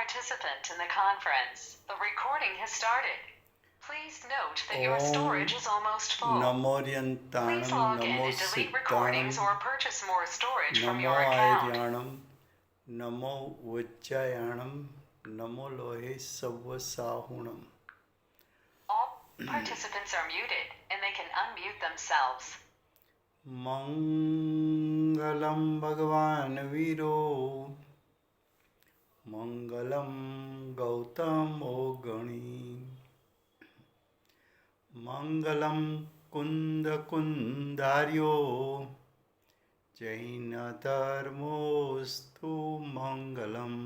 participant in the conference. The recording has started. Please note that your Om storage is almost full. Please नमोऽर्यन्ताणं log in NaMo and delete सिद्धाणं recordings or purchase more storage from NaMo your account. आर्याणं नमो वज्रायाणं नमो लोहे सव्वसाहुणम्. All participants are muted and they can unmute themselves. मङ्गलं भगवान् वीरो मङ्गलं गौतमो गणी मङ्गलं कुन्दकुन्दार्यो जैनधर्मोऽस्तु मङ्गलम्.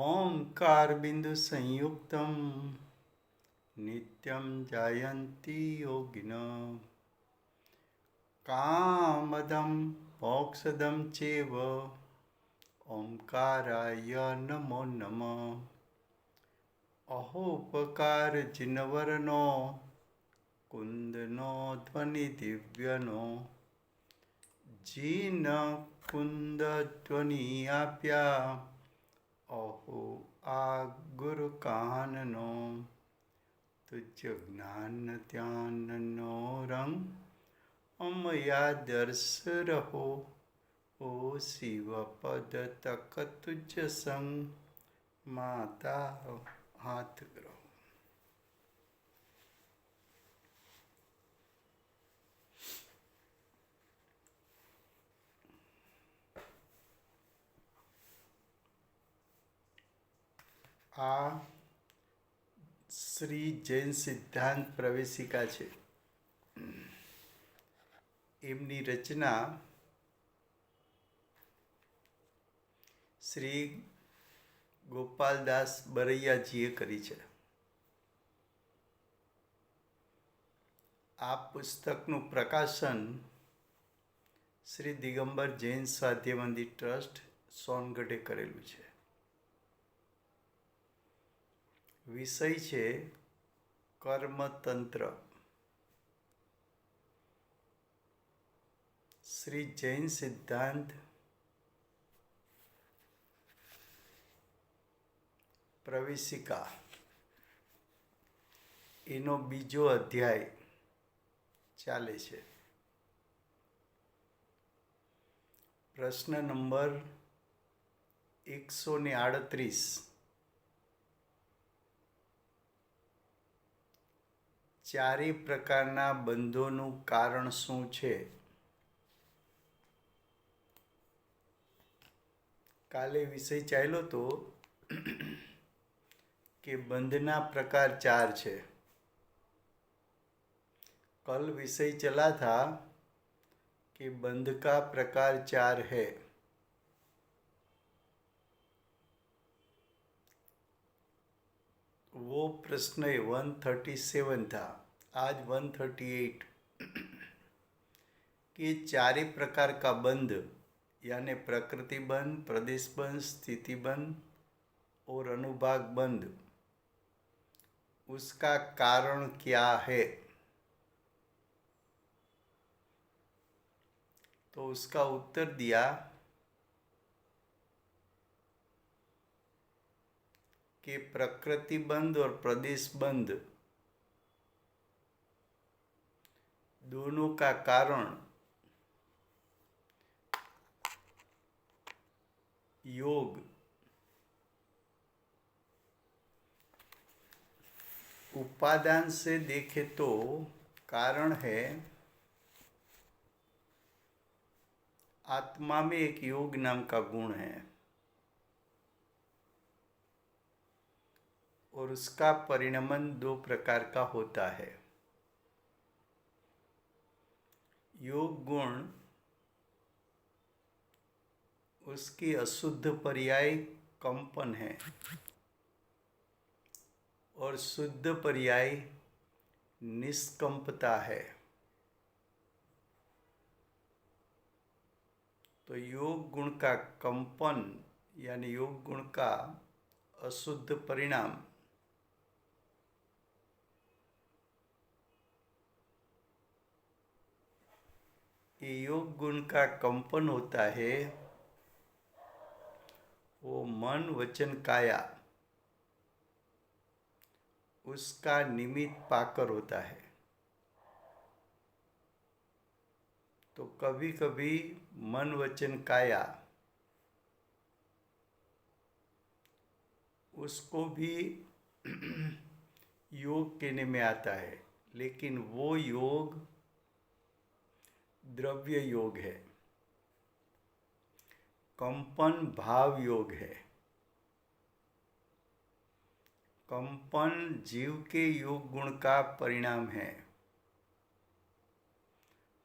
ओंकारबिन्दुसंयुक्तं नित्यं जायन्ति योगिनः कामदं मोक्षदं चैव ओंकाराय नमो नमः. अहोपकारजिनवरनो कुन्दनो ध्वनिदिव्यनो जीन कुन्दध्वनियाप्या अहो आ गुरुकाननो तुझ ज्ञान ध्यानो रंग अमया दर्श रहो ओ शिव पद तक तुझ संग माता हाथ करो. આ શ્રી જૈન સિદ્ધાંત પ્રવેશિકા છે. એમની રચના શ્રી ગોપાલદાસ બરૈયાજીએ કરી છે. આ પુસ્તકનું પ્રકાશન શ્રી દિગંબર જૈન સ્વાધ્યાય મંદિર ટ્રસ્ટ સોનગઢે કરેલું છે. વિષય છે કર્મતંત્ર. શ્રી જૈન સિદ્ધાંત પ્રવેશિકા એનો બીજો અધ્યાય ચાલે છે. પ્રશ્ન નંબર 138. ચારે પ્રકારના બંધોનું કારણ શું છે? કાલે વિષય ચાલ્યો તો કે બંધના प्रकार 4 છે. कल विषय चला था कि बंध का प्रकार 4 है. वो प्रश्न 137 था. आज 138 कि चारे प्रकार का बंध यानी प्रकृति बंध, प्रदेश बंध, स्थिति बंध और अनुभाग बंध, उसका कारण क्या है? तो उसका उत्तर दिया कि प्रकृति बंध और प्रदेश बंध दोनों का कारण योग उपादान से देखे तो कारण है आत्मा में एक योग नाम का गुण है और उसका परिणमन 2 प्रकार का होता है. योग गुण उसकी अशुद्ध पर्याय कंपन है और शुद्ध पर्याय निष्कंपता है. तो योग गुण का कंपन यानी योग गुण का अशुद्ध परिणाम ये योग गुण का कंपन होता है वो मन वचन काया उसका निमित्त पाकर होता है। तो कभी कभी मन वचन काया उसको भी योग कहने में आता है, लेकिन वो योग द्रव्य योग है, कंपन भाव योग है। कंपन जीव के योग गुण का परिणाम है।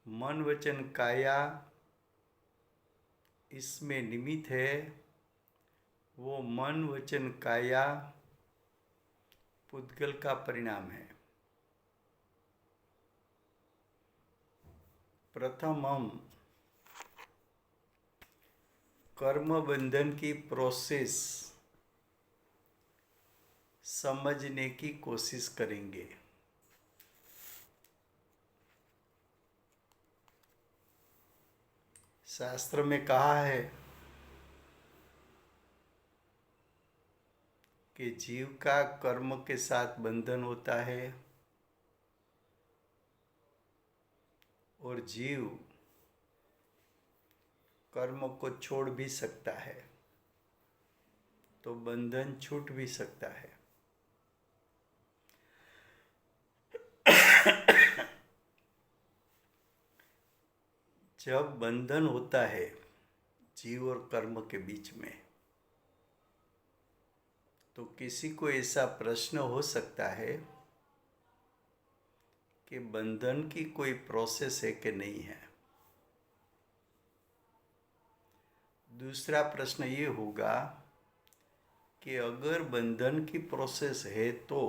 मन वचन काया इसमें निमित्त है। वो मन वचन काया पुद्गल का परिणाम है। प्रथम हम कर्म बंधन की प्रोसेस समझने की कोशिश करेंगे। शास्त्र में कहा है कि जीव का कर्म के साथ बंधन होता है और जीव कर्म को छोड़ भी सकता है, तो बंधन छूट भी सकता है। जब बंधन होता है जीव और कर्म के बीच में, तो किसी को ऐसा प्रश्न हो सकता है कि बंधन की कोई प्रोसेस है कि नहीं है। दूसरा प्रश्न ये होगा कि अगर बंधन की प्रोसेस है तो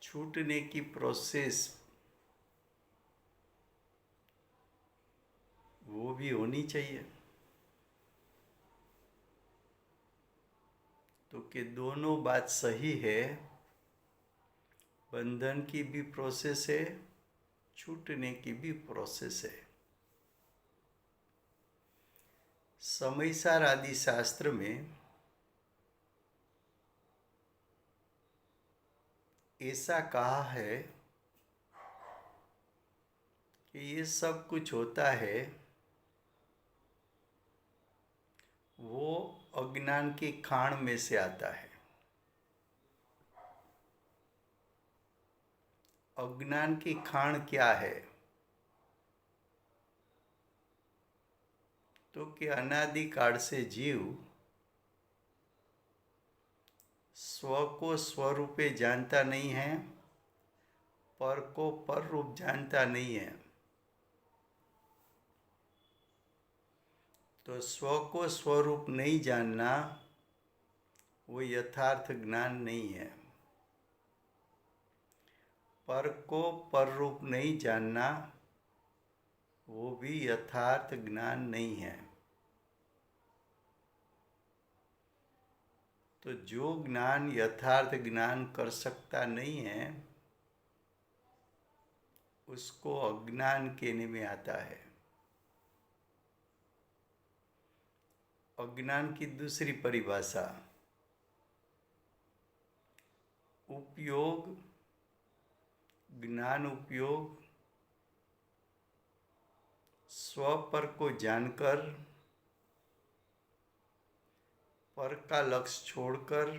छूटने की प्रोसेस वो भी होनी चाहिए। तो कि दोनों बात सही है, बंधन की भी प्रोसेस है, छूटने की भी प्रोसेस है। समयसार आदि शास्त्र में ऐसा कहा है कि ये सब कुछ होता है वो अज्ञान की खान में से आता है। अज्ञान की खान क्या है? तो कि अनादिकाल से जीव स्व को स्वरूपे जानता नहीं है, पर को पर रूप जानता नहीं है। तो स्व को स्वरूप नहीं जानना वो यथार्थ ज्ञान नहीं है। पर को पर रूप नहीं जानना वो भी यथार्थ ज्ञान नहीं है। तो जो ज्ञान यथार्थ ज्ञान कर सकता नहीं है उसको अज्ञान कहने में आता है। अज्ञान की दूसरी परिभाषा उपयोग, ज्ञान उपयोग, स्व पर को जानकर पर का लक्ष्य छोड़कर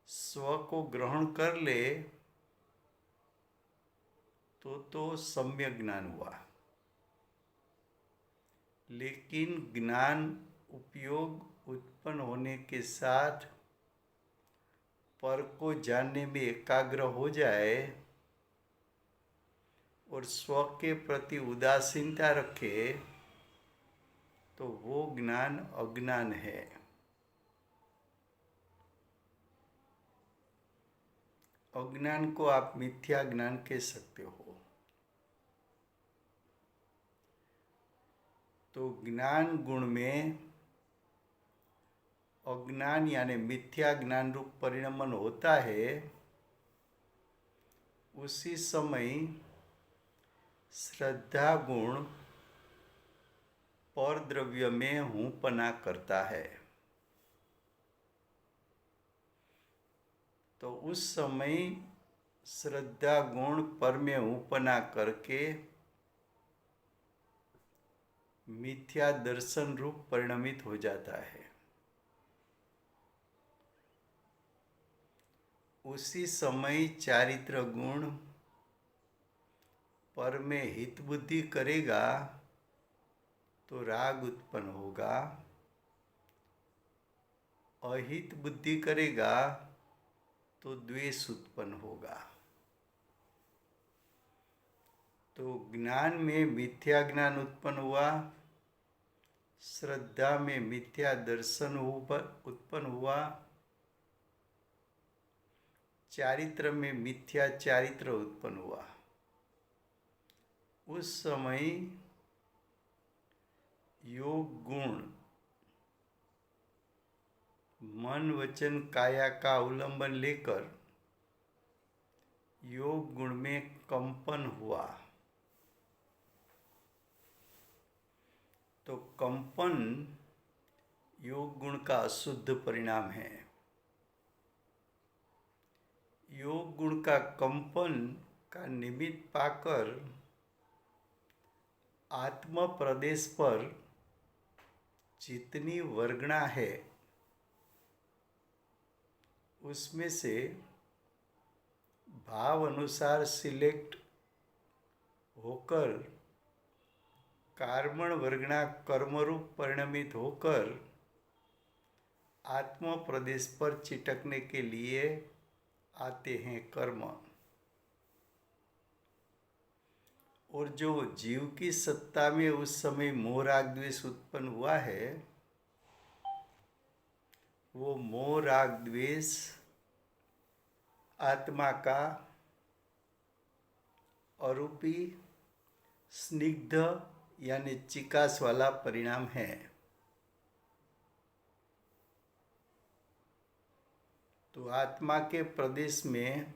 स्व को ग्रहण कर ले तो सम्यक ज्ञान हुआ। लेकिन ज्ञान उपयोग उत्पन्न होने के साथ पर को जानने में एकाग्र हो जाए और स्व के प्रति उदासीनता रखे तो वो ज्ञान अज्ञान है। अज्ञान को आप मिथ्या ज्ञान कह सकते हो। तो ज्ञान गुण में अज्ञान यानी मिथ्या ज्ञान रूप परिणमन होता है, उसी समय श्रद्धा गुण पर द्रव्य में हूँपना करता है। तो उस समय श्रद्धा गुण पर में हूँपना करके मिथ्या दर्शन रूप परिणमित हो जाता है। उसी समय चारित्र गुण पर में हित बुद्धि करेगा तो राग उत्पन्न होगा, अहित बुद्धि करेगा तो द्वेष उत्पन्न होगा। तो ज्ञान में मिथ्या ज्ञान उत्पन्न हुआ, श्रद्धा में मिथ्या दर्शन उत्पन्न हुआ, चारित्र में मिथ्या चारित्र उत्पन्न हुआ। उस समय योग गुण मन वचन काया का अवलंबन लेकर योग गुण में कंपन हुआ। तो कंपन योग गुण का अशुद्ध परिणाम है। योग गुण का कंपन का निमित्त पाकर आत्म प्रदेश पर जितनी वर्गणा है उसमें से भाव अनुसार सिलेक्ट होकर कार्मण वर्गणा कर्मरूप परिणमित होकर आत्म प्रदेश पर चिटकने के लिए आते हैं कर्म। और जो जीव की सत्ता में उस समय मोह राग द्वेष उत्पन्न हुआ है, वो मोह राग द्वेष आत्मा का अरूपी स्निग्ध यानी चिकास वाला परिणाम है। तो आत्मा के प्रदेश में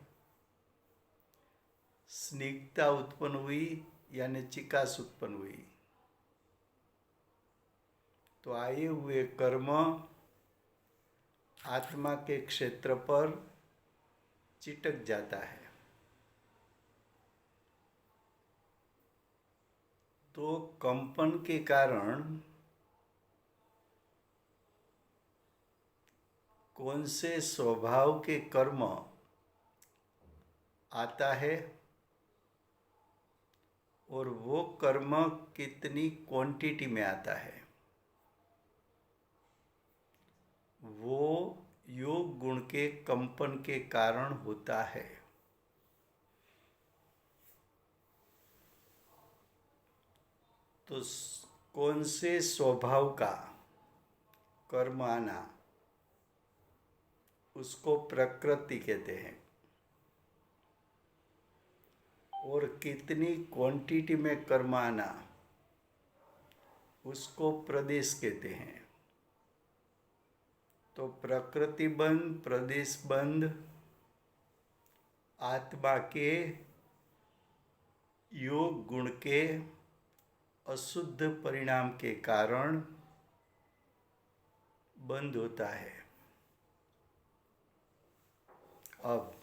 स्निग्धता उत्पन्न हुई यानी चिकास उत्पन्न हुई, तो आए हुए कर्म आत्मा के क्षेत्र पर चिटक जाता है। तो कंपन के कारण कौन से स्वभाव के कर्म आता है और वो कर्म कितनी क्वांटिटी में आता है, वो योग गुण के कंपन के कारण होता है। तो कौन से स्वभाव का कर्म आना उसको प्रकृति कहते हैं, और कितनी क्वांटिटी में कर्म आना उसको प्रदेश कहते हैं। तो प्रकृति बंध प्रदेश बंध आत्मा के योग गुण के अशुद्ध परिणाम के कारण बंद होता है। अब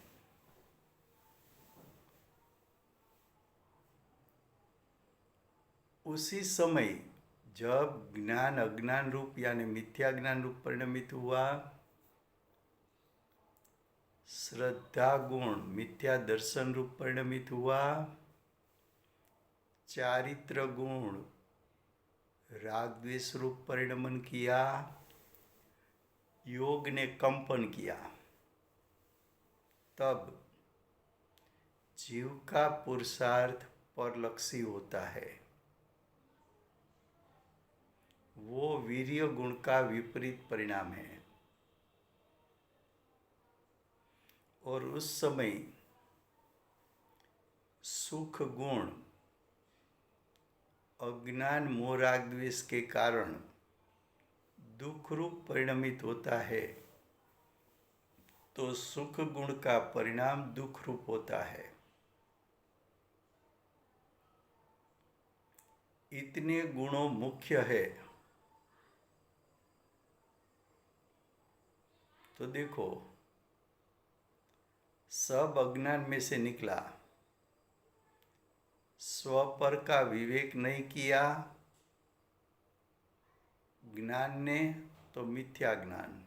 उसी समय जब ज्ञान अज्ञान रूप यानी मिथ्या ज्ञान रूप परिणमित हुआ, श्रद्धा गुण मिथ्या दर्शन रूप परिणमित हुआ, चारित्र गुण राग द्वेष रूप परिणमन किया, योग ने कंपन किया, तब जीव का पुरुषार्थ परलक्षी होता है। वो वीर्य गुण का विपरीत परिणाम है। और उस समय सुख गुण अज्ञान मोह राग द्वेष के कारण दुख रूप परिणमित होता है, तो सुख गुण का परिणाम दुख रूप होता है। इतने गुणों मुख्य है। तो देखो, सब अज्ञान में से निकला, स्व पर का विवेक नहीं किया ज्ञान ने, तो मिथ्या ज्ञान।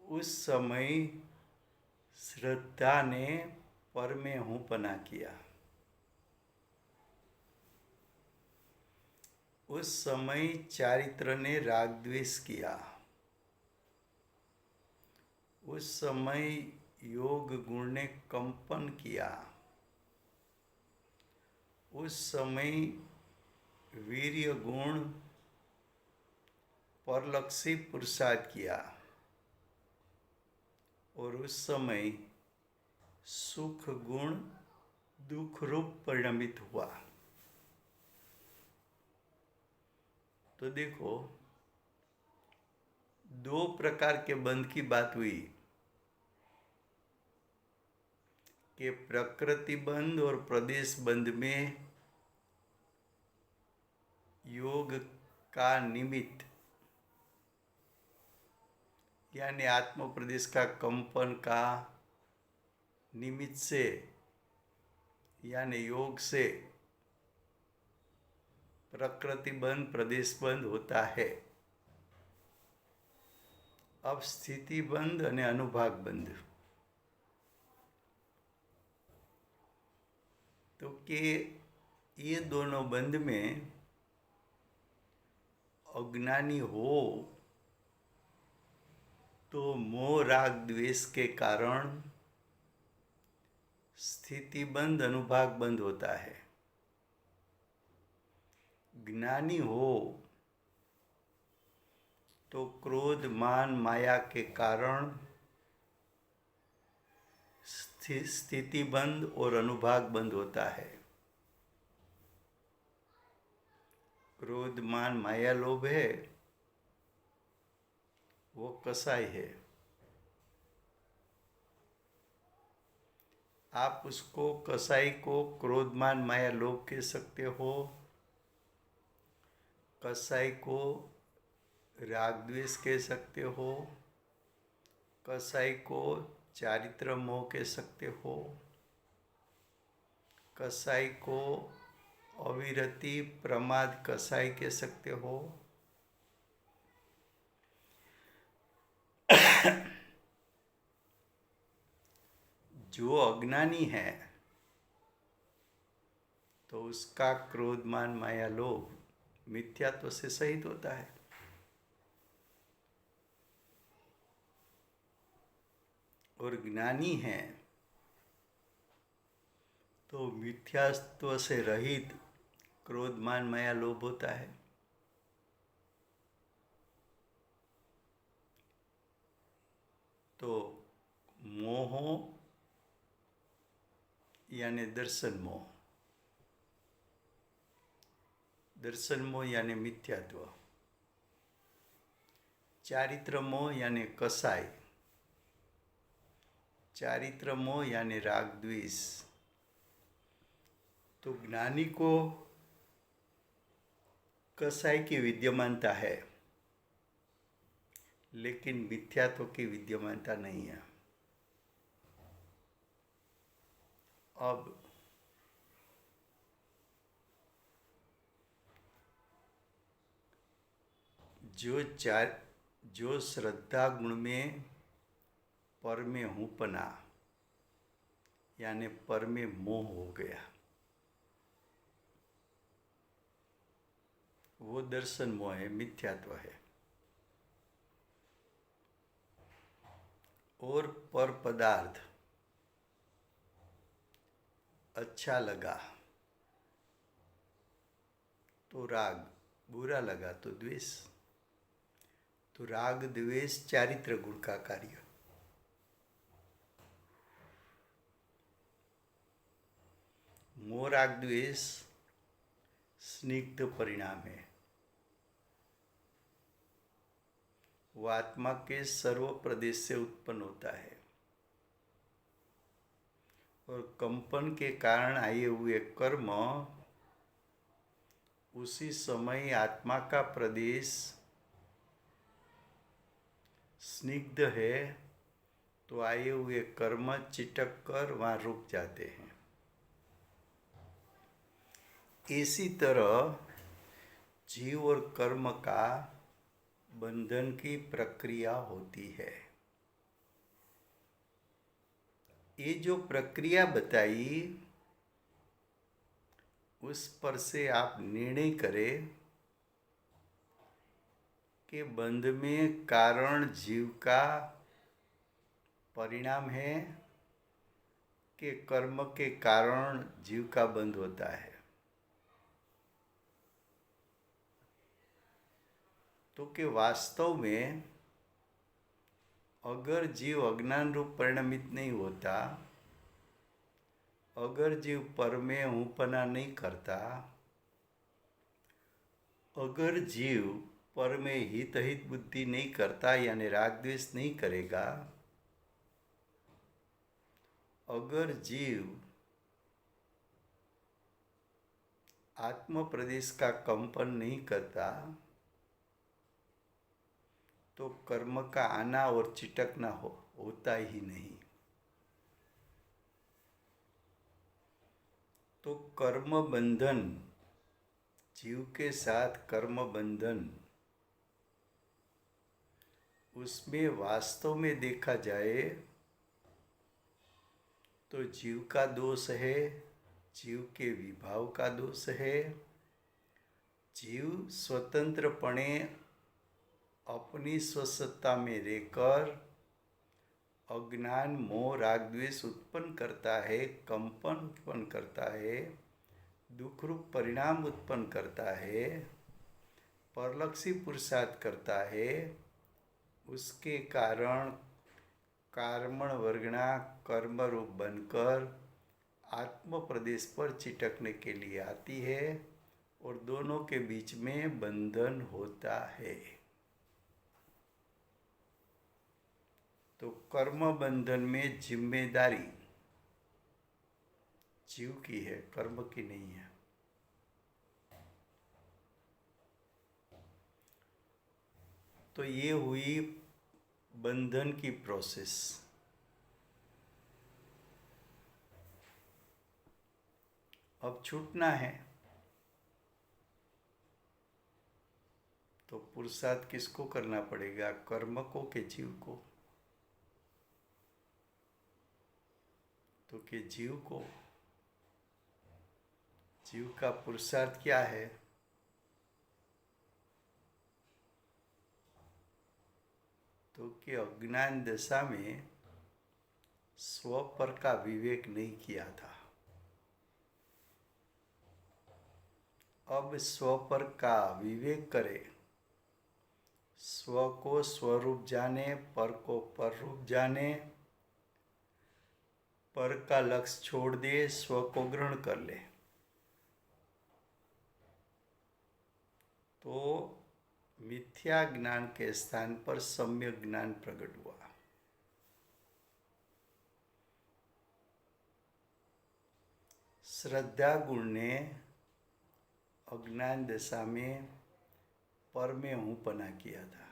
उस समय श्रद्धा ने पर में हूँपना किया। उस समय चारित्र ने राग द्वेष किया। उस समय योग गुण ने कंपन किया। उस समय वीर्य गुण परलक्षी पुरुषार्थ किया। और उस समय सुख गुण दुख रूप परिणमित हुआ। तो देखो, दो प्रकार के बंध की बात हुई कि प्रकृति बंध और प्रदेश बंध में योग का निमित्त यानी आत्म प्रदेश का कंपन का निमित्त से यानी योग से प्रकृति बंध प्रदेश बंध होता है। अब स्थिति बंध और अनुभाग बंध, तो कि ये दोनों बंध में अज्ञानी हो तो मोह राग द्वेष के कारण स्थिति बंध अनुभाग बंध होता है। ज्ञानी हो तो क्रोध मान माया के कारण स्थिति बंध और अनुभाग बंध होता है। क्रोध मान माया लोभ है, वो कसाई है। आप उसको कसाई को क्रोध मान माया लोभ कह सकते हो, कसाई को राग द्वेष कह सकते हो, कसाई को चारित्र मोह कह सकते हो, कसाई को अविरति प्रमाद कसाई कह सकते हो। जो अज्ञानी है तो उसका क्रोध मान माया लोभ मिथ्यात्व से सहित होता है। और ज्ञानी है तो मिथ्यात्व से रहित क्रोध मान माया लोभ होता है। तो मोह यानी दर्शन मोह, दर्शन मोह यानी मिथ्यात्व, चारित्र मोह यानी कसाई, चारित्र मोह यानी राग द्वेष। तो ज्ञानी को कसाई की विद्यमानता है, लेकिन मिथ्यात्व की विद्यमानता नहीं है। अब जो श्रद्धा गुण में पर में हूँपना यानी पर में मोह हो गया, वो दर्शन मोह है, मिथ्यात्व है। और पर पदार्थ अच्छा लगा तो राग, बुरा लगा तो द्वेष। तो राग द्वेष चारित्र गुण का कार्य। मोह राग द्वेष स्निग्ध परिणाम है। वो आत्मा के सर्व प्रदेश से उत्पन्न होता है और कंपन के कारण आए हुए कर्म उसी समय आत्मा का प्रदेश स्निग्ध है तो आए हुए कर्म चिटक कर वहाँ रुक जाते हैं। इसी तरह जीव और कर्म का बंधन की प्रक्रिया होती है। ये जो प्रक्रिया बताई उस पर से आप निर्णय करें कि बंध में कारण जीव का परिणाम है कि कर्म के कारण जीव का बंध होता है। तो कि वास्तव में अगर जीव अज्ञान रूप परिणमित नहीं होता, अगर जीव पर में हूँपना नहीं करता, अगर जीव पर में हित बुद्धि नहीं करता यानी राग द्वेष नहीं करेगा, अगर जीव आत्म प्रदेश का कंपन नहीं करता तो कर्म का आना और चिटकना होता ही नहीं। तो कर्म बंधन, जीव के साथ कर्म बंधन, उसमें वास्तव में देखा जाए तो जीव का दोष है, जीव के विभाव का दोष है। जीव स्वतंत्रपणे अपनी स्वसत्ता में रहकर अज्ञान मोह राग द्वेष उत्पन्न करता है, कंपन उत्पन्न करता है, दुख रूप परिणाम उत्पन्न करता है, परलक्षी पुरुषार्थ करता है। उसके कारण कर्मण वर्गणा कर्म रूप बनकर आत्म प्रदेश पर चिटकने के लिए आती है और दोनों के बीच में बंधन होता है। तो कर्म बंधन में जिम्मेदारी जीव की है, कर्म की नहीं है। तो ये हुई बंधन की प्रोसेस। अब छूटना है तो पुरुषार्थ किसको करना पड़ेगा, कर्म को कि जीव को? तो कि जीव को। जीव का पुरुषार्थ क्या है? तो कि अज्ञान दशा में स्व पर का विवेक नहीं किया था। अब स्व पर का विवेक करे, स्व को स्वरूप जाने, पर को पर रूप जाने, पर का लक्ष्य छोड़ दे, स्व को ग्रहण कर ले, तो मिथ्या ज्ञान के स्थान पर सम्यक ज्ञान प्रकट हुआ। श्रद्धा गुण ने अज्ञान दशा में पर में हूँपना किया था।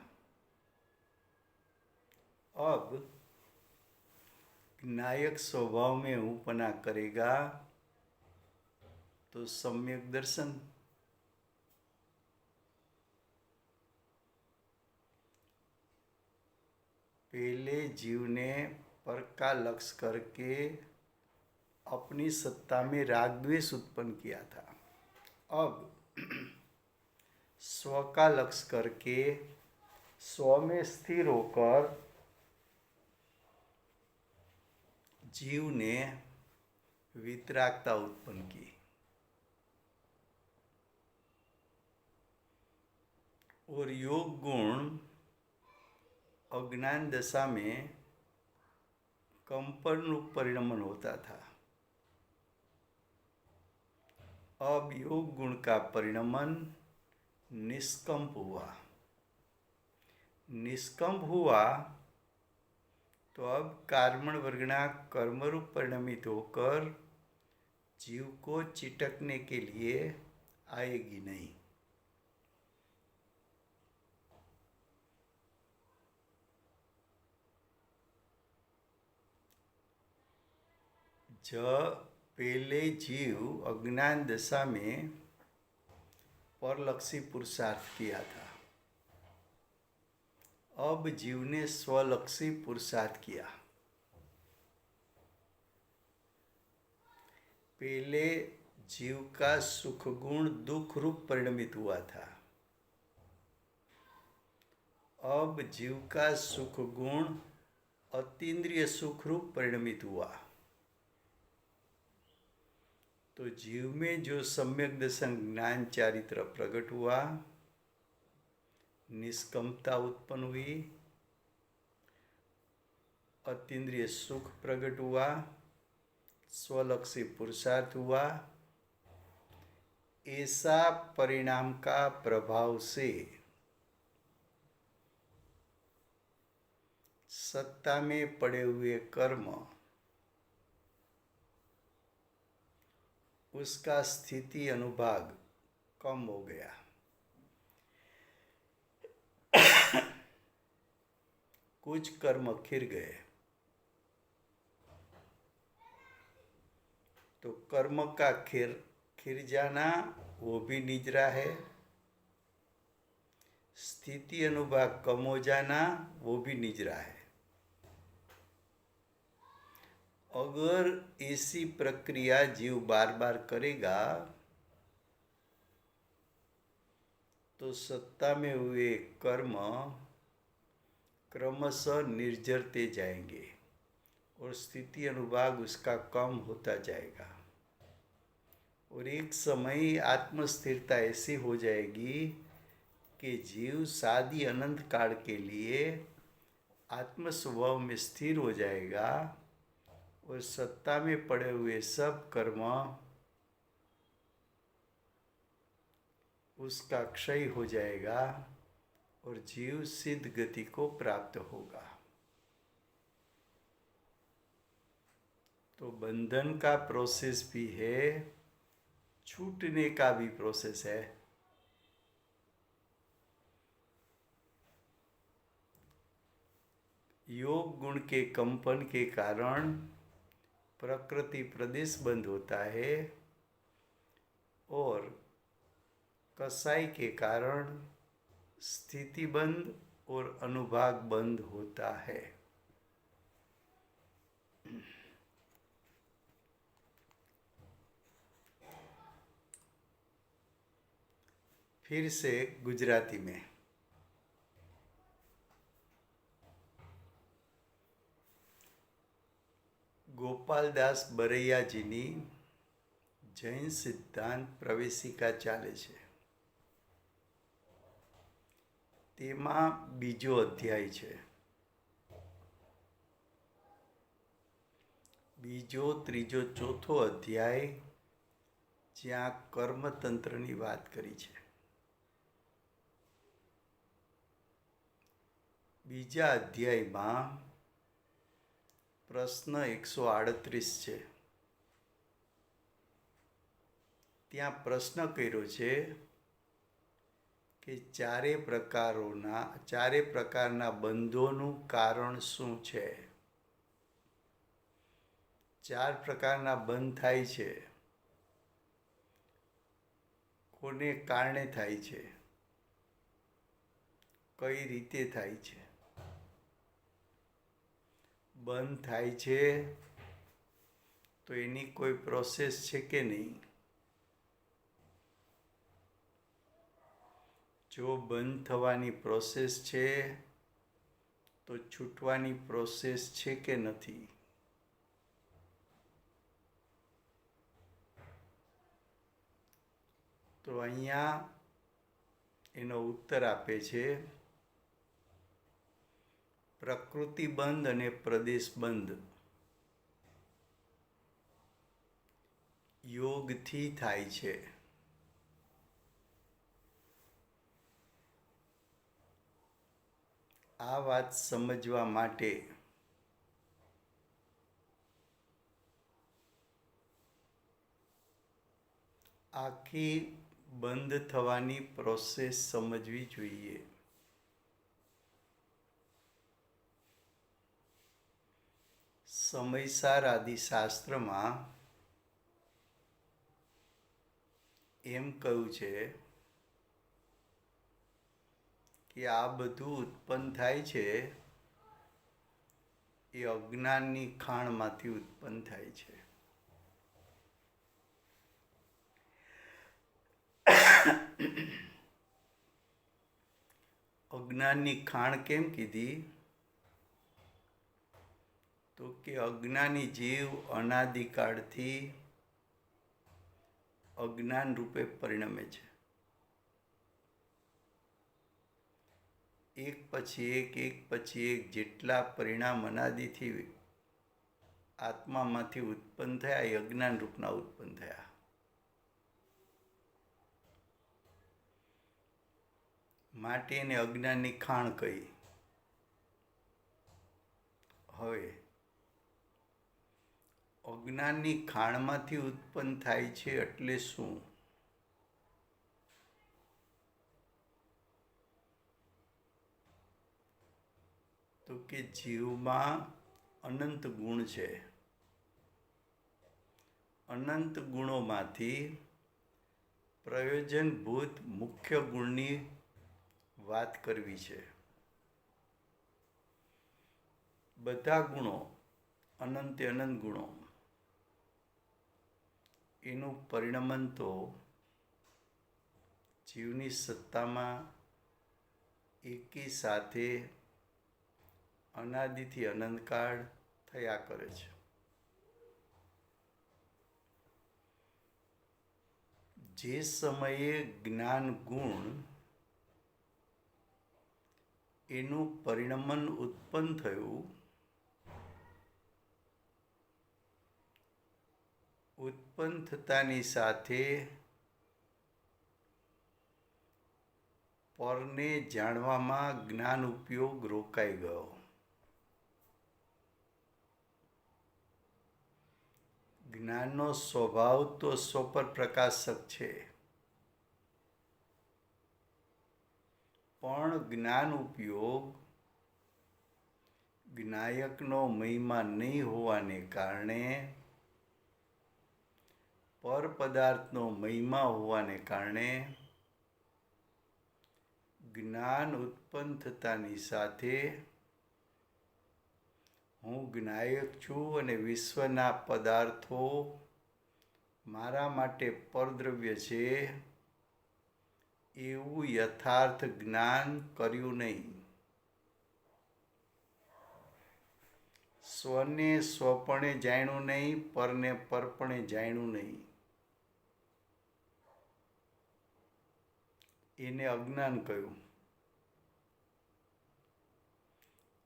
अब नायक स्वभाव में हूँपना करेगा तो सम्यक दर्शन। पहले जीव ने पर का लक्ष्य करके अपनी सत्ता में राग द्वेष उत्पन्न किया था। अब स्व का लक्ष्य करके स्व में स्थिर होकर जीव ने वितरागता उत्पन्न की और योग गुण अज्ञान दशा में कंपन रूप परिणमन होता था। अब योग गुण का परिणमन निष्कंप हुआ। निष्कंप हुआ तो अब कर्मण वर्गणा कर्म रूप परिणमित होकर जीव को चिटकने के लिए आएगी नहीं। जब पहले जीव अज्ञान दशा में परलक्षी पुरुषार्थ किया था, अब जीव ने स्वलक्षी पुरुषार्थ किया। पहले जीव का सुख गुण दुख रूप परिणमित हुआ था, अब जीव का सुख गुण अतीन्द्रिय सुख रूप परिणमित हुआ। तो जीव में जो सम्यक दर्शन ज्ञान चारित्र प्रकट हुआ, निष्कमता उत्पन्न हुई, अतीन्द्रिय सुख प्रकट हुआ, स्वलक्षी पुरुषार्थ हुआ, ऐसा परिणाम का प्रभाव से सत्ता में पड़े हुए कर्म, उसका स्थिति अनुभाग कम हो गया। कुछ कर्म खिर गए, तो कर्म का खिर जाना वो भी निजरा है, स्थिति अनुभाग कम हो जाना वो भी निजरा है। अगर ऐसी प्रक्रिया जीव बार बार करेगा तो सत्ता में हुए कर्म क्रमशः निर्जरते जाएंगे और स्थिति अनुभाग उसका कम होता जाएगा, और एक समय आत्मस्थिरता ऐसी हो जाएगी कि जीव सादी अनंत काल के लिए आत्म स्वभाव में स्थिर हो जाएगा और सत्ता में पड़े हुए सब कर्म उसका क्षय हो जाएगा और जीव सिद्ध गति को प्राप्त होगा। तो बंधन का प्रोसेस भी है, छूटने का भी प्रोसेस है। योग गुण के कंपन के कारण प्रकृति प्रदेश बंद होता है और कसाई के कारण स्थिति बंद और अनुभाग बंद होता है। फिर से गुजराती में। ગોપાલદાસ બરૈયાજીની જૈન સિદ્ધાંત પ્રવેશિકા ચાલે છે, તેમાં બીજો અધ્યાય છે। બીજો, ત્રીજો, ચોથો અધ્યાય જ્યાં કર્મતંત્રની વાત કરી છે। બીજા અધ્યાયમાં પ્રશ્ન 138 છે। ત્યાં પ્રશ્ન કર્યો છે કે ચારે પ્રકારના બંધોનું કારણ શું છે? ચાર પ્રકારના બંધ થાય છે, કોને કારણે થાય છે, કઈ રીતે થાય છે? બંધ થાય છે તો એની કોઈ પ્રોસેસ છે કે નહીં? જો બંધ થવાની પ્રોસેસ છે તો છૂટવાની પ્રોસેસ છે કે નથી? તો અહીંયા એનો ઉત્તર આપે છે પ્રકૃતિ બંધ અને પ્રદેશ બંધ યોગથી થાય છે। આ વાત સમજવા માટે આખી બંધ થવાની પ્રોસેસ સમજવી જોઈએ. સમયસાર આદિ શાસ્ત્રમાં એમ કહ્યું છે કે આ બધું ઉત્પન્ન થાય છે એ અજ્ઞાનની ખાણમાંથી ઉત્પન્ન થાય છે. અજ્ઞાનની ખાણ કેમ કીધી? તો કે અજ્ઞાની જીવ અનાદિકાળથી અજ્ઞાન રૂપે પરિણમે છે. એક પછી એક જેટલા પરિણામ અનાદિથી આત્મામાંથી ઉત્પન્ન થયા એ અજ્ઞાન રૂપના ઉત્પન્ન થયા. માટે એને અજ્ઞાનની ખાણ કહી. હવે અજ્ઞાનની ખાણમાંથી ઉત્પન્ન થાય છે એટલે શું? તો કે જીવમાં અનંત ગુણ છે. અનંત ગુણોમાંથી પ્રયોજનભૂત મુખ્ય ગુણની વાત કરવી છે. બધા ગુણો અનંતે અનંત ગુણો એનું પરિણમન તો જીવની સત્તામાં એકી સાથે અનાદિથી અનંતકાળ થયા કરે છે. જે સમયે જ્ઞાન ગુણ એનું પરિણમન ઉત્પન્ન થયું, ઉત્પન્ન થતાની સાથે પરને જાણવામાં જ્ઞાન ઉપયોગ રોકાઈ ગયો. જ્ઞાનનો સ્વભાવ તો સ્વપર પ્રકાશક છે, પણ જ્ઞાન ઉપયોગ જ્ઞાયકનો મહિમા નહીં હોવાને કારણે, પર પદાર્થનો મહિમા હોવાને કારણે જ્ઞાન ઉત્પન્ન થતાની સાથે હું જ્ઞાયક છું અને વિશ્વના પદાર્થો મારા માટે પરદ્રવ્ય છે એવું યથાર્થ જ્ઞાન કર્યું નહીં. સ્વને સ્વપણે જાણ્યું નહીં, પરને પરપણે જાણ્યું નહીં. એને અજ્ઞાન કહ્યું.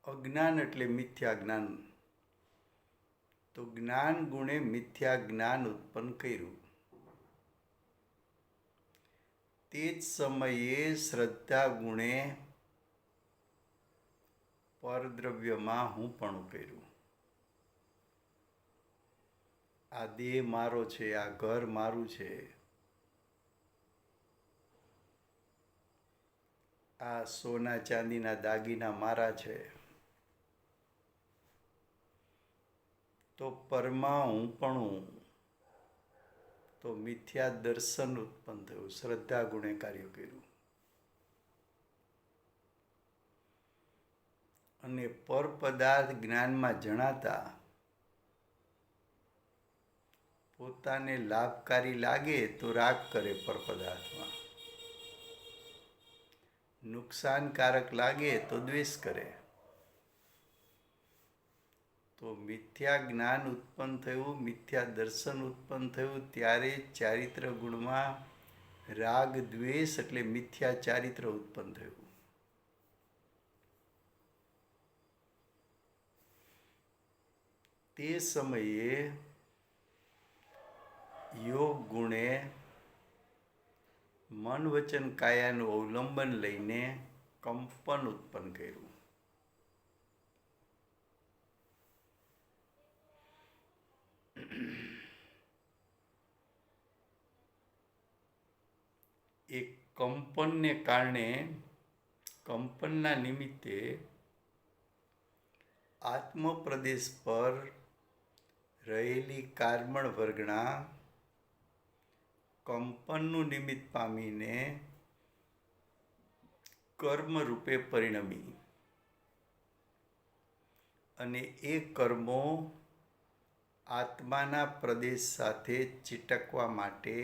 અજ્ઞાન એટલે મિથ્યા જ્ઞાન. તો જ્ઞાન ગુણે મિથ્યા જ્ઞાન ઉત્પન્ન કર્યું. તે જ સમયે શ્રદ્ધા ગુણે પરદ્રવ્યમાં હું પણ કર્યું. આ દેહ મારો છે, આ ઘર મારું છે, આ સોના ચાંદીના દાગીના મારા છે, તો પરમાં હું પણ હું. તો મિથ્યા દર્શન ઉત્પન્ન થયું. શ્રદ્ધા ગુણે કાર્ય કર્યું. અને પર પદાર્થ જ્ઞાનમાં જણાતા પોતાને લાભકારી લાગે તો રાગ કરે, પર પદાર્થમાં નુકસાનકારક લાગે તો દ્વેષ કરે. તો મિથ્યા જ્ઞાન ઉત્પન્ન થયું, મિથ્યા દર્શન ઉત્પન્ન થયું, ત્યારે ચારિત્ર ગુણમાં રાગ દ્વેષ એટલે મિથ્યા ચારિત્ર ઉત્પન્ન થયું. તે સમયે યોગ ગુણે મન વચન કાયાનું અવલંબન લઈને કંપન ઉત્પન્ન કર્યું. કંપનને કારણે કંપનના નિમિત્તે આત્મપ્રદેશ પર રહેલી કાર્બન વર્ગના કંપનનું નિમિત્ત પામીને કર્મ રૂપે પરિણમી અને એ કર્મો આત્માના પ્રદેશ સાથે ચીટકવા માટે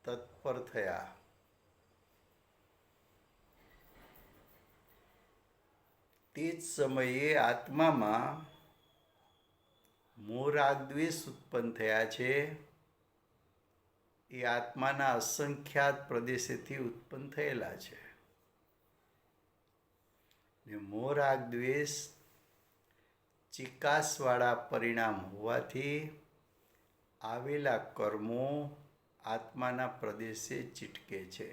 તત્પર થયા. તે જ સમયે આત્મામાં મોહ રાગ દ્વેષ ઉત્પન્ન થયા છે. એ આત્માના અસંખ્યાત પ્રદેશેથી ઉત્પન્ન થયેલા છે. ને મોહ રાગ દ્વેષ ચિકાસવાળા પરિણામ હોવાથી આવેલા કર્મો આત્માના પ્રદેશે ચીટકે છે.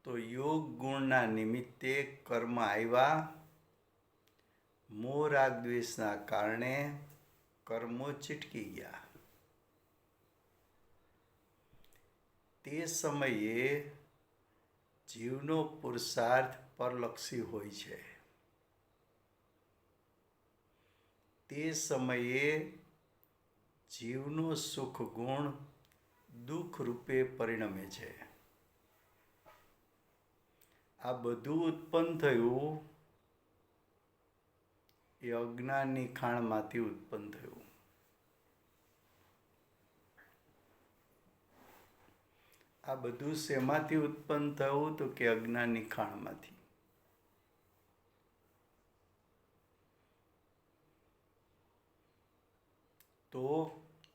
તો યોગ ગુણના નિમિત્તે કર્મ આવ્યા, મોહ રાગ દ્વેષના કારણે કર્મો ચીટકી ગયા. તે સમયે જીવનો પુરુષાર્થ પરલક્ષી હોય છે. તે સમયે જીવનો સુખ ગુણ દુઃખ રૂપે પરિણમે છે. આ બધું ઉત્પન્ન થયું એ અજ્ઞાનની ખાણમાંથી ઉત્પન્ન થયું. આ બધું શેમાંથી ઉત્પન્ન થયું તો કે અજ્ઞાનની ખાણમાંથી. તો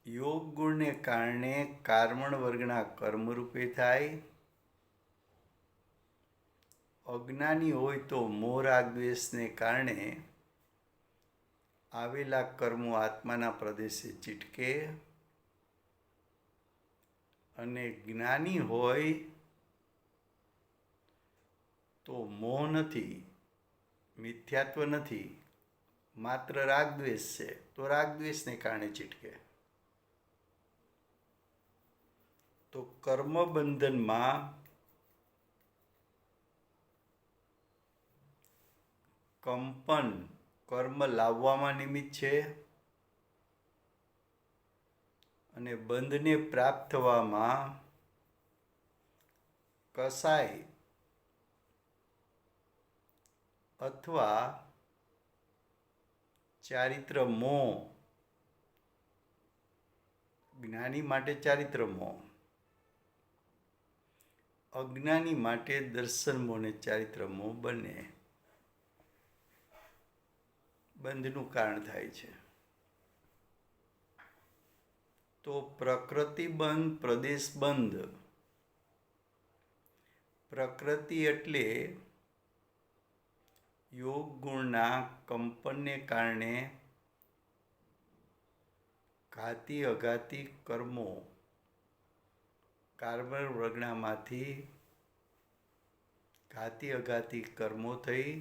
યોગ ગુણને કારણે કાર્બન વર્ગના કર્મરૂપે થાય. અજ્ઞાની હોય તો મોહ રાગ દ્વેષને કારણે આવેલા કર્મો આત્માના પ્રદેશે ચીટકે અને જ્ઞાની હોય તો મોહ નથી, મિથ્યાત્વ નથી, માત્ર રાગ દ્વેષ છે તો રાગ દ્વેષને કારણે ચીટકે. તો કર્મ બંધનમાં કંપન કર્મ લાવવામાં નિમિત્ત છે અને બંધને પ્રાપ્ત થવામાં કસાય અથવા ચારિત્ર મોહ. જ્ઞાની માટે ચારિત્ર મોહ, અજ્ઞાની માટે દર્શન મોહ ને ચારિત્ર મોહ બંને બંધનું કારણ થાય છે. તો પ્રકૃતિ બંધ, પ્રદેશ બંધ. પ્રકૃતિ એટલે યોગ ગુણના કંપનને કારણે ઘાતી અઘાતી કર્મો કાર્બન વર્ગણામાંથી ઘાતી અઘાતી કર્મો થઈ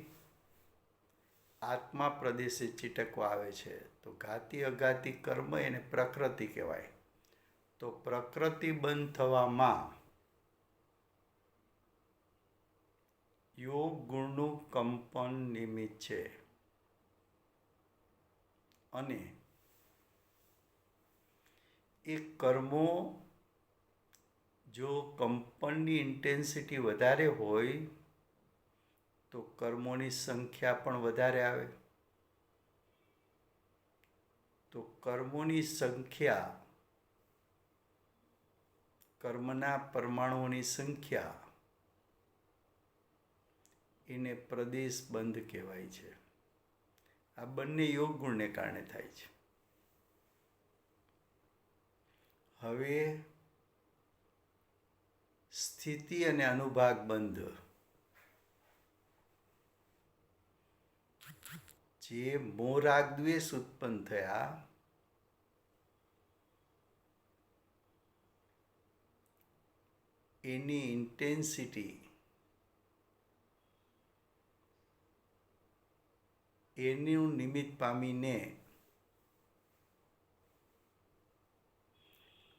આત્મા પ્રદેશે ચીટકવા આવે છે. તો ઘાતી અઘાતી કર્મ એને પ્રકૃતિ કહેવાય. તો પ્રકૃતિ બંધ થવામાં યોગ ગુણનું કંપન નિમિત્ત છે. અને એ કર્મો જો કંપનની ઇન્ટેન્સિટી વધારે હોય તો કર્મોની સંખ્યા પણ વધારે આવે. તો કર્મોની સંખ્યા, કર્મના પરમાણુઓની સંખ્યા એને પ્રદેશ બંધ કહેવાય છે. આ બંને યોગ ગુણને કારણે થાય છે. હવે સ્થિતિ અને અનુભાગ બંધ. જે મોહ રાગ દ્વેષ ઉત્પન્ન થયા એની ઇન્ટેન્સિટી એનું નિમિત્ત પામીને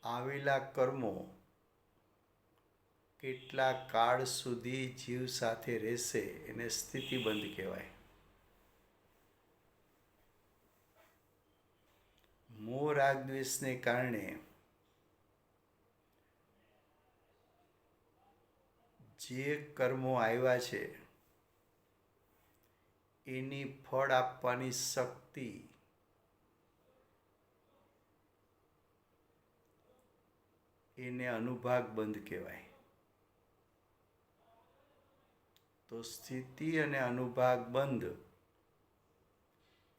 આવેલા કર્મો કેટલા કાળ સુધી જીવ સાથે રહેશે એને સ્થિતિબંધ કહેવાય. મોહ રાગ દ્વેષને કારણે જે કર્મો આવ્યા છે એની ફળ આપવાની શક્તિ એને અનુભાગ બંધ કહેવાય. તો સ્થિતિ અને અનુભાગ બંધ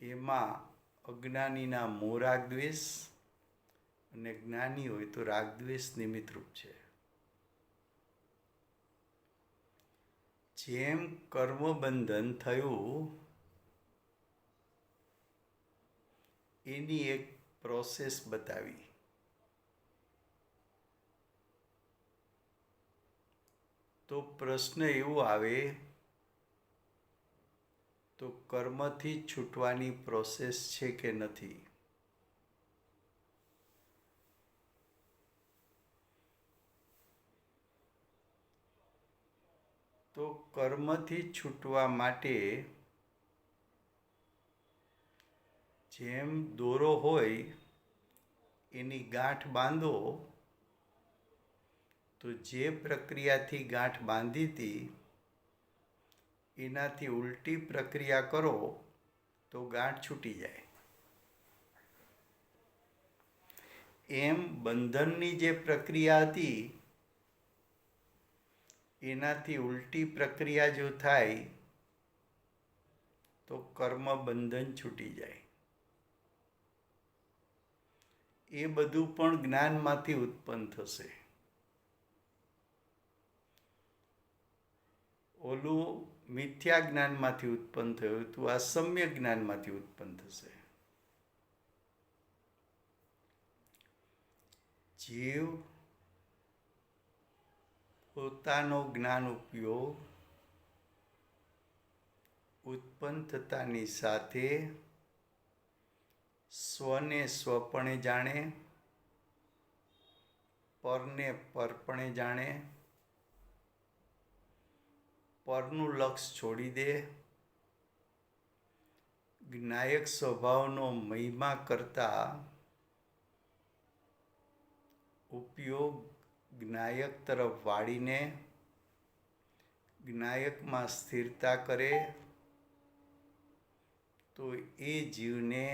એમાં અજ્ઞાનીના મોહ રાગ દ્વેષ અને જ્ઞાની હોય તો રાગ દ્વેષ નિમિત્તરૂપ છે. જેમ કર્મબંધન થયું એની એક પ્રોસેસ બતાવી. તો પ્રશ્ન એવો આવે તો કર્મથી છૂટવાની પ્રોસેસ છે કે નથી? તો કર્મથી છૂટવા માટે જેમ દોરો હોય એની ગાંઠ બાંધો તો જે પ્રક્રિયાથી ગાંઠ બાંધી હતી એનાથી ઉલટી પ્રક્રિયા કરો તો ગાંઠ છૂટી જાય. એમ બંધનની જે પ્રક્રિયા હતી એનાથી ઉલટી પ્રક્રિયા જો થાય તો કર્મ બંધન છૂટી જાય. એ બધું પણ જ્ઞાનમાંથી ઉત્પન્ન થશે. ઓલું મિથ્યા જ્ઞાનમાંથી ઉત્પન્ન થયું હતું, આ સમ્યક જ્ઞાનમાંથી ઉત્પન્ન થશે. જીવ પોતાનો જ્ઞાન ઉપયોગ ઉત્પન્ન થતાની સાથે સ્વને સ્વપણે જાણે, પરને પરપણે જાણે, પરનું લક્ષ છોડી દે, જ્ઞાયક સ્વભાવનો મહિમા કરતા ઉપયોગ જ્ઞાયક તરફ વાળીને જ્ઞાયકમાં સ્થિરતા કરે તો એ જીવને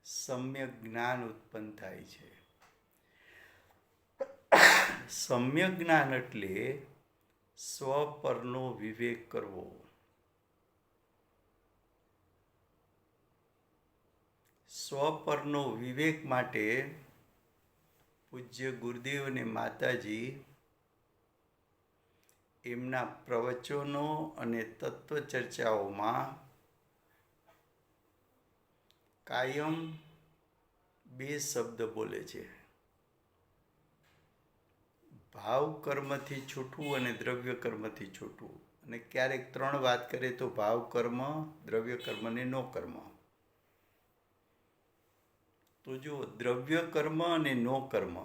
સમ્યક જ્ઞાન ઉત્પન્ન થાય છે. સમ્યક જ્ઞાન એટલે સ્વ પરનો વિવેક કરવો. સ્વ પરનો વિવેક માટે પૂજ્ય ગુરુદેવ અને માતાજી એમના પ્રવચનો અને તત્વ ચર્ચાઓમાં કાયમ બે શબ્દ બોલે છે: ભાવ કર્મથી છૂટવું અને દ્રવ્ય કર્મથી છૂટવું. અને ક્યારેક ત્રણ વાત કરે તો ભાવ કર્મ, દ્રવ્ય કર્મ અને નો કર્મ. તો જો દ્રવ્ય કર્મ અને નો કર્મ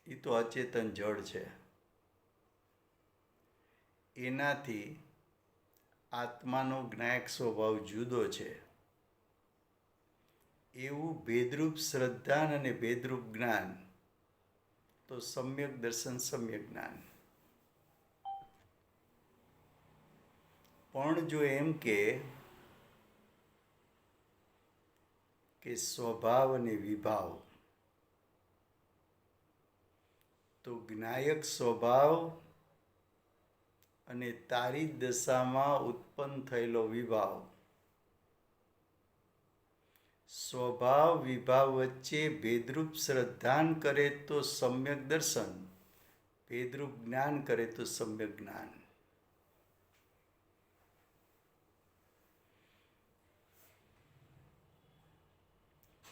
એ તો અચેતન જડ છે. એનાથી આત્માનો જ્ઞાયક સ્વભાવ જુદો છે. એવું ભેદરૂપ શ્રદ્ધા અને ભેદરૂપ જ્ઞાન તો સમ્યક દર્શન, સમ્યક જ્ઞાન. પણ જો એમ કે સ્વભાવ અને વિભાવ, તો જ્ઞાયક સ્વભાવ અને તારી દશામાં ઉત્પન્ન થયેલો વિભાવ, સ્વભાવ વિભાવ વચ્ચે ભેદરૂપ શ્રદ્ધાન કરે તો સમ્યક દર્શન, ભેદરૂપ જ્ઞાન કરે તો સમ્યક જ્ઞાન.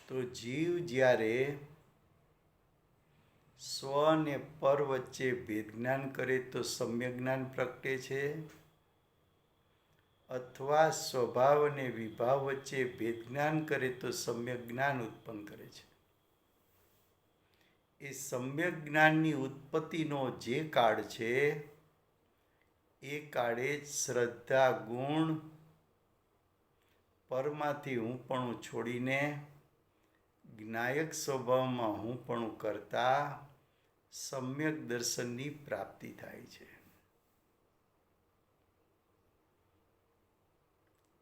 તો જીવ જ્યારે સ્વ અને પર વચ્ચે ભેદ જ્ઞાન કરે તો સમ્યક જ્ઞાન પ્રગટે છે, અથવા સ્વભાવ અને વિભાવ વચ્ચે ભેદ જ્ઞાન કરે તો સમ્યક જ્ઞાન ઉત્પન્ન કરે છે. એ સમ્યક જ્ઞાનની ઉત્પત્તિનો જે કાળ છે એ કાળે જ શ્રદ્ધા ગુણ પરમાંથી હુંપણું છોડીને જ્ઞાયક સ્વભાવમાં હુંપણું કરતા સમ્યક દર્શનની પ્રાપ્તિ થાય છે.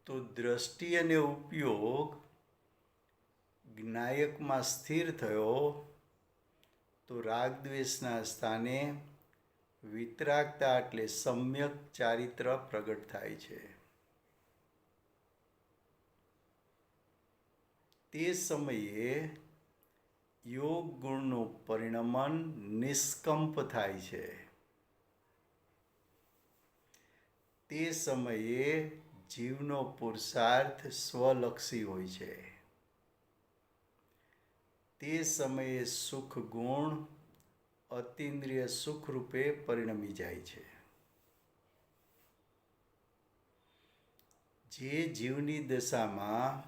તો દ્રષ્ટિ અને ઉપયોગ જ્ઞાયકમાં સ્થિર થયો તો રાગદ્વેષના સ્થાને વિતરાગતા એટલે સમ્યક ચારિત્ર પ્રગટ થાય છે. તે સમયે યોગ ગુણનું પરિણમન નિષ્કંપ થાય છે. તે સમયે જીવનો પુરુષાર્થ સ્વલક્ષી હોય છે. તે સમયે સુખ ગુણ અતિન્દ્રિય સુખ રૂપે પરિણમી જાય છે. જે જીવની દશામાં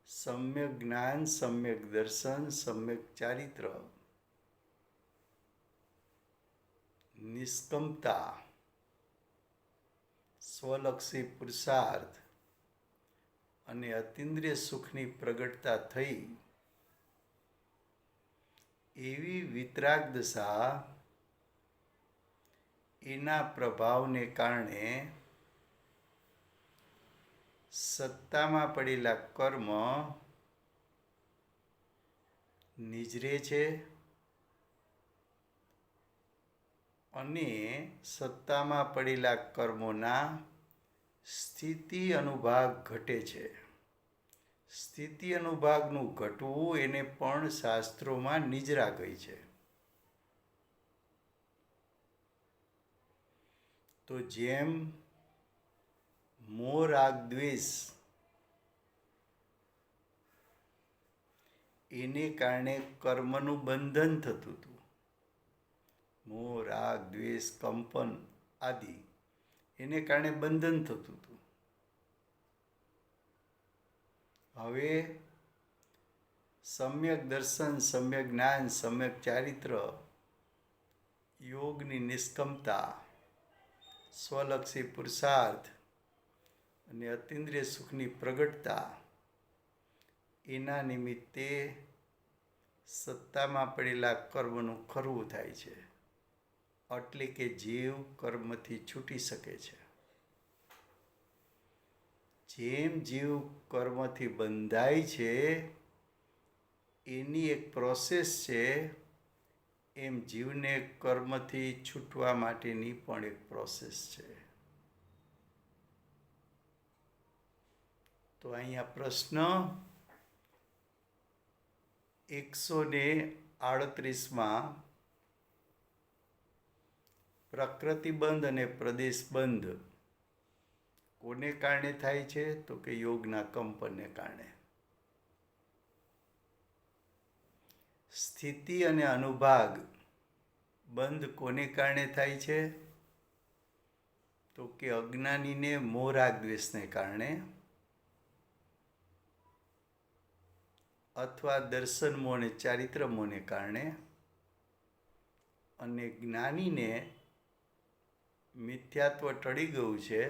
સમ્યક જ્ઞાન, સમ્યક દર્શન, સમ્યક ચારિત્ર, નિષ્કંપતા, સ્વલક્ષી પુરુષાર્થ અને અતિન્દ્રિય સુખની પ્રગટતા થઈ એવી વિતરાગ દશા એના પ્રભાવને કારણે સત્તામાં પડેલા કર્મ નિજરે છે અને સત્તામાં પડેલા કર્મોના સ્થિતિ અનુભાગ ઘટે છે. સ્થિતિ અનુભાગનું ઘટવું એને પણ શાસ્ત્રોમાં નિજરા કહી છે. તો જેમ મોહ રાગ દ્વેષ એને કારણે કર્મનું બંધન થતું હતું. મોહ રાગ દ્વેષ કંપન આદિ એને કારણે બંધન થતું હતું. હવે સમ્યક દર્શન, સમ્યક જ્ઞાન, સમ્યક ચારિત્ર, યોગની નિષ્કંપતા, સ્વલક્ષી પુરુષાર્થ અને અતિન્દ્રિય સુખની પ્રગટતા એના નિમિત્તે સત્તામાં પડેલા કર્મનું ખરવું થાય છે. એટલે કે જીવ કર્મથી છૂટી શકે છે. જેમ જીવ કર્મથી બંધાય છે એની એક પ્રોસેસ છે, એમ જીવને કર્મથી છૂટવા માટેની પણ એક પ્રોસેસ છે. તો અહીંયા પ્રશ્ન 138માં પ્રકૃતિબંધ અને પ્રદેશબંધ કોને કારણે થાય છે? તો કે યોગના કંપનને કારણે. સ્થિતિ અને અનુભાગ બંધ કોને કારણે થાય છે? તો કે અજ્ઞાનીને મોહ રાગ દ્વેષને કારણે અથવા દર્શન મોહ અને ચારિત્ર મોહને કારણે, અને જ્ઞાનીને મિથ્યાત્વ ટળી ગયું છે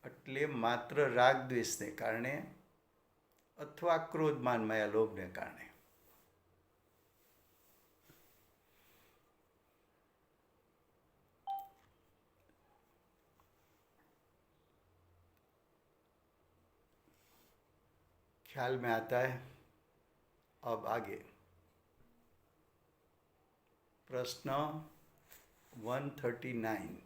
એટલે માત્ર રાગ દ્વેષને કારણે અથવા ક્રોધ માન માયા લોભને કારણે. ख्याल में आता है? अब आगे प्रश्न 139.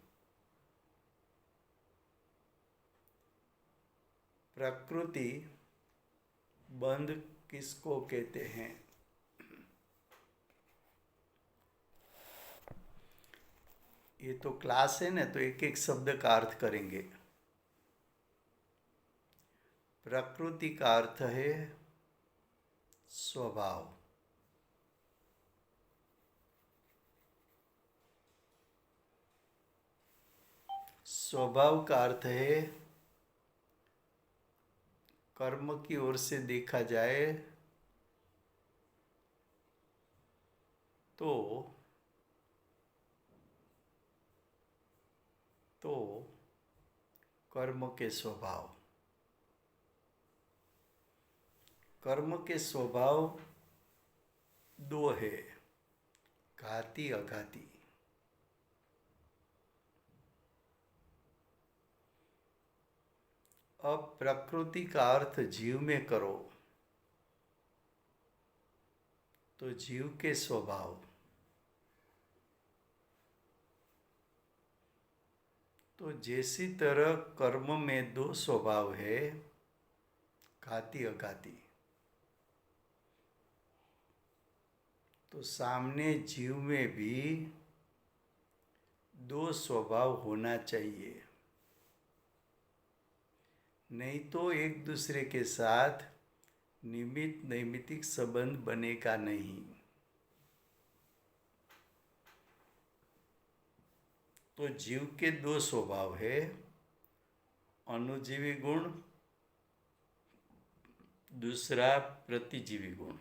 प्रकृति बंध किसको कहते हैं? ये तो क्लास है ना, तो एक एक शब्द का अर्थ करेंगे. प्रकृति का अर्थ है स्वभाव. स्वभाव का अर्थ है कर्म की ओर से देखा जाए तो कर्म के स्वभाव, कर्म के स्वभाव दो है, घाती अघाती। अब प्रकृति का अर्थ जीव में करो तो जीव के स्वभाव, तो जैसी तरह कर्म में दो स्वभाव है, घाती अघाती, तो सामने जीव में भी दो स्वभाव होना चाहिए, नहीं तो एक दूसरे के साथ निमित्त नैमित्तिक संबंध बनेगा नहीं। तो जीव के दो स्वभाव है, अणुजीवी गुण, दूसरा प्रतिजीवी गुण।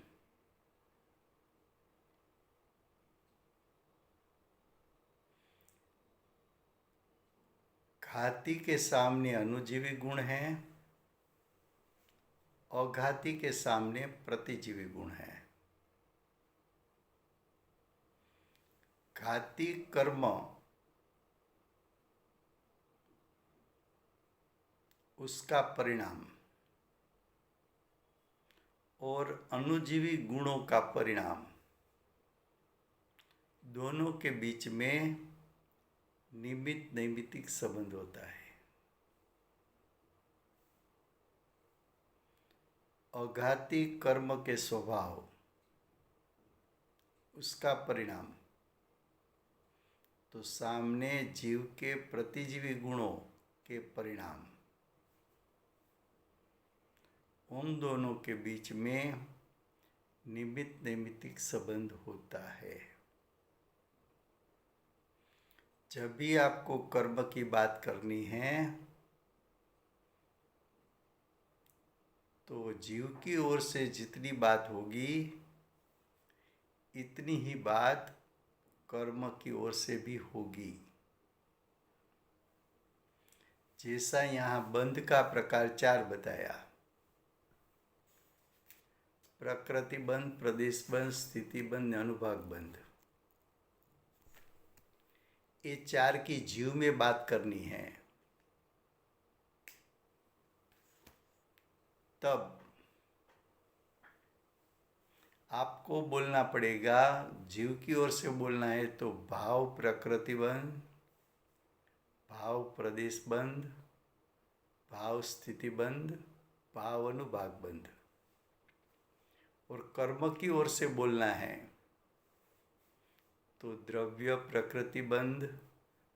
घाती के सामने अणुजीवी गुण है, अघाती के सामने प्रतिजीवी गुण है। घाती कर्म उसका परिणाम और अणुजीवी गुणों का परिणाम, दोनों के बीच में निमित्त नैमित्तिक संबंध होता है। अघाती कर्म के स्वभाव उसका परिणाम, तो सामने जीव के प्रतिजीवी गुणों के परिणाम, उन दोनों के बीच में निमित्त नैमित्तिक संबंध होता है। जब भी आपको कर्म की बात करनी है तो जीव की ओर से जितनी बात होगी इतनी ही बात कर्म की ओर से भी होगी। जैसा यहाँ बंध का प्रकार 4 बताया, प्रकृति बंध, प्रदेश बंध, स्थिति बंध, अनुभाग बंध, ये 4 की जीव में बात करनी है। तब आपको बोलना पड़ेगा, जीव की ओर से बोलना है तो भाव प्रकृति बंध, भाव प्रदेश बंध, भाव स्थिति बंध, भाव अनुभाग बंध। और कर्म की ओर से बोलना है तो द्रव्य प्रकृति बंध,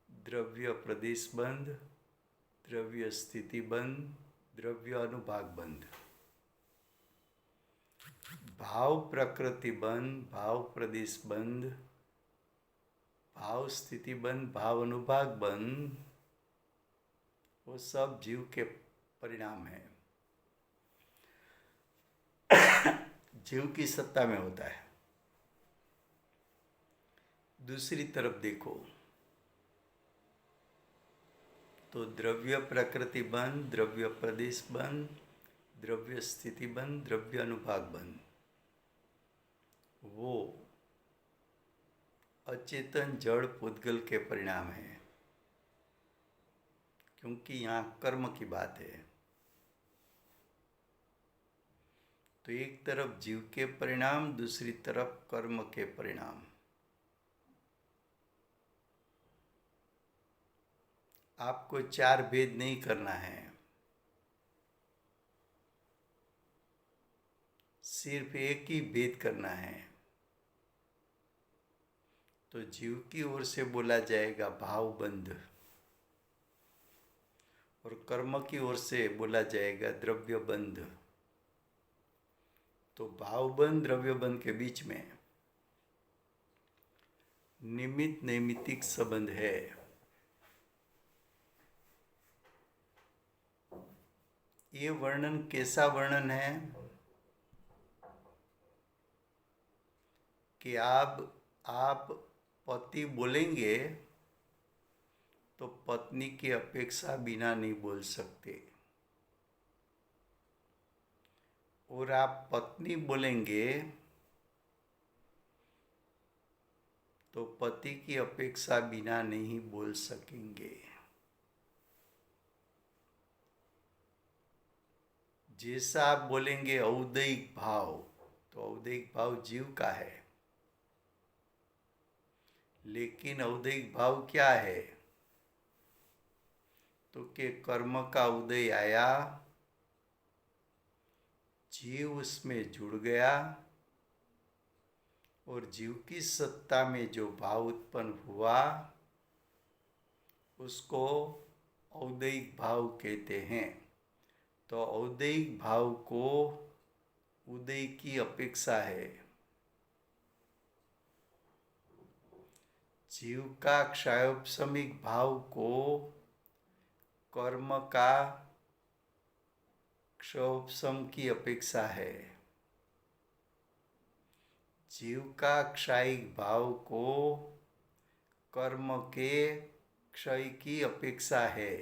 द्रव्य प्रदेश बंध, द्रव्य स्थिति बंध, द्रव्य अनुभाग बंध। भाव प्रकृति बंध, भाव प्रदेश बंध, भाव स्थिति बंध, भाव अनुभाग बंध, वो सब जीव के परिणाम है, जीव की सत्ता में होता है। दूसरी तरफ देखो तो द्रव्य प्रकृति बंध, द्रव्य प्रदेश बंध, द्रव्य स्थिति बंध, द्रव्य अनुभाग बंध, वो अचेतन जड़ पुद्गल के परिणाम है, क्योंकि यहाँ कर्म की बात है। तो एक तरफ जीव के परिणाम, दूसरी तरफ कर्म के परिणाम। आपको 4 भेद नहीं करना है, सिर्फ एक ही भेद करना है। तो जीव की ओर से बोला जाएगा भाव बंध और कर्म की ओर से बोला जाएगा द्रव्य बंध। तो भाव बंध द्रव्य बंध के बीच में निमित्त नैमित्तिक संबंध है। ये वर्णन कैसा वर्णन है कि आप आप पति बोलेंगे तो पत्नी की अपेक्षा बिना नहीं बोल सकते, और आप पत्नी बोलेंगे तो पति की अपेक्षा बिना नहीं बोल सकेंगे। जैसा आप बोलेंगे औदैहिक भाव, तो औदैहिक भाव जीव का है, लेकिन औदैहिक भाव क्या है? तो कि कर्म का उदय आया, जीव उसमें जुड़ गया, और जीव की सत्ता में जो भाव उत्पन्न हुआ उसको औदैहिक भाव कहते हैं। तो औदैहिक भाव को उदय की अपेक्षा है। जीव का क्षयोपशमिक भाव को कर्म का क्षयोपशम की अपेक्षा है। जीव का क्षयिक भाव को कर्म के क्षय की अपेक्षा है।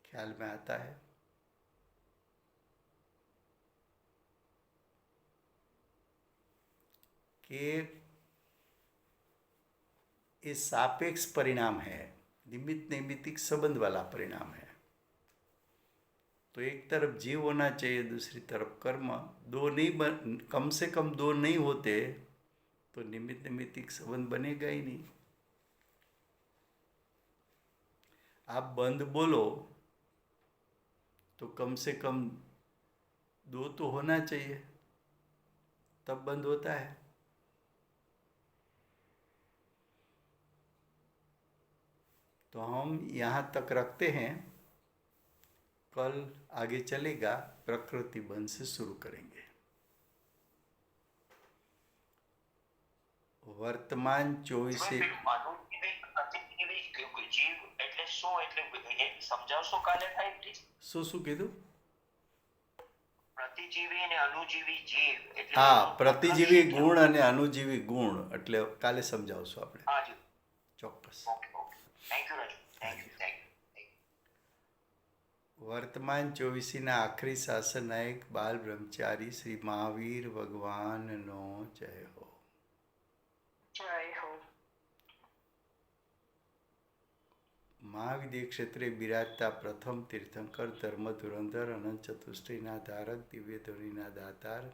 ख्याल में आता है? कि ये सापेक्ष परिणाम है, निमित्त नैमित्तिक संबंध वाला परिणाम है। तो एक तरफ जीव होना चाहिए, दूसरी तरफ कर्म। दो नहीं कम से कम दो नहीं होते तो निमित्त नैमित्तिक संबंध बनेगा ही नहीं। आप बंद बोलो तो कम से कम दो तो होना चाहिए, तब बंद होता है। तो हम यहाँ तक रखते हैं, कल आगे चलेगा, प्रकृति बंध से शुरू करेंगे। वर्तमान 24 જીવ એટલે શું, એટલે સમજાવશો કાલે થાય પ્લીઝ? શું કીધું? પ્રતિજીવી અને અનુજીવી જીવ એટલે હા, પ્રતિજીવી ગુણ અને અનુજીવી ગુણ એટલે કાલે સમજાવશું આપણે. હા જી, ચોક્કસ. Okay okay, thank you Raju, thank you. વર્તમાન 24ના આખરી શાસન નાયક બાલ બ્રહ્મચારી શ્રી મહાવીર ભગવાનનો જય હો. જય હો. મહાવિદ્ય ક્ષેત્રે બિરાજતા પ્રથમ તીર્થંકર ધર્મ ધુરંધર અનંત ચતુષ્ટયના ધારક દિવ્ય ધોરીના દાતાર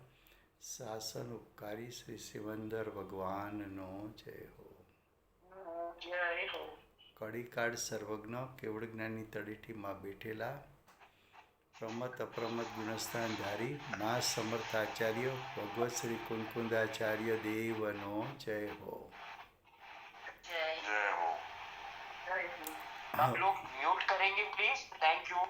શાસન ઉપકારી શ્રી સિવંદર ભગવાનનો જય હો. જય હો. કડીકાળ સર્વજ્ઞ કેવળ જ્ઞાનની તળેટીમાં બેઠેલા પ્રમત અપ્રમત ગુણસ્થાનધારી મા સમર્થાચાર્ય ભગવત શ્રી કુંકુંદાચાર્ય દેવનો જય હો. જય જય હો. જય હો. आप लोग म्यूट करेंगे प्लीज, थैंक यू.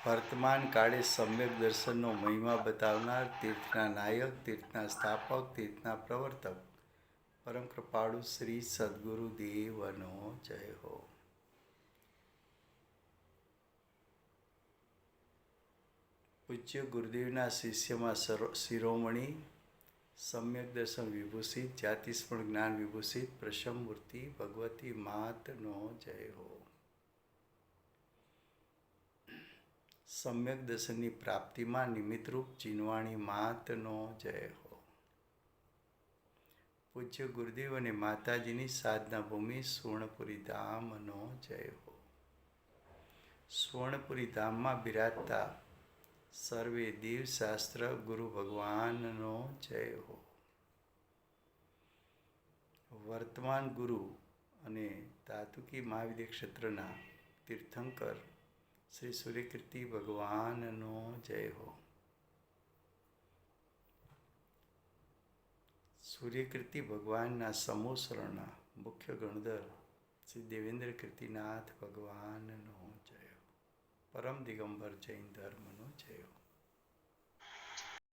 વર્તમાન કાળે સમ્યક દર્શનનો મહિમા બતાવનાર તીર્થના નાયક, તીર્થના સ્થાપક, તીર્થના પ્રવર્તક પરમ કૃપાળુ શ્રી સદગુરુ દેવનો જય હો. પૂજ્ય ગુરુદેવના શિષ્યમાં શિરોમણી સમ્યક દર્શન વિભૂષિત જાતિસ્મરણ જ્ઞાન વિભૂષિત પ્રશમ મૂર્તિ ભગવતી માતનો જય હો. સમ્યક દર્શનની પ્રાપ્તિમાં નિમિત્તરૂપ ચીનવાણી માતનો જય હો. પૂજ્ય ગુરુદેવ અને માતાજીની સાધના ભૂમિ સુવર્ણપુરી ધામનો જય હો. સુવર્ણપુરી ધામમાં બિરાજતા સર્વે દેવશાસ્ત્ર ગુરુ ભગવાનનો જય હો. વર્તમાન ગુરુ અને તાતુકી મહાવિદ્ય ક્ષેત્રના તીર્થંકર શ્રી સૂર્યકીર્તિ ભગવાનનો જય હો. સૂર્યકીર્તિ ભગવાનના સમોસરણના મુખ્ય ગણધર શ્રી દેવેન્દ્ર કીર્તિનાથ ભગવાનનો જય હો. પરમ દિગંબર જૈન ધર્મનો જય હો.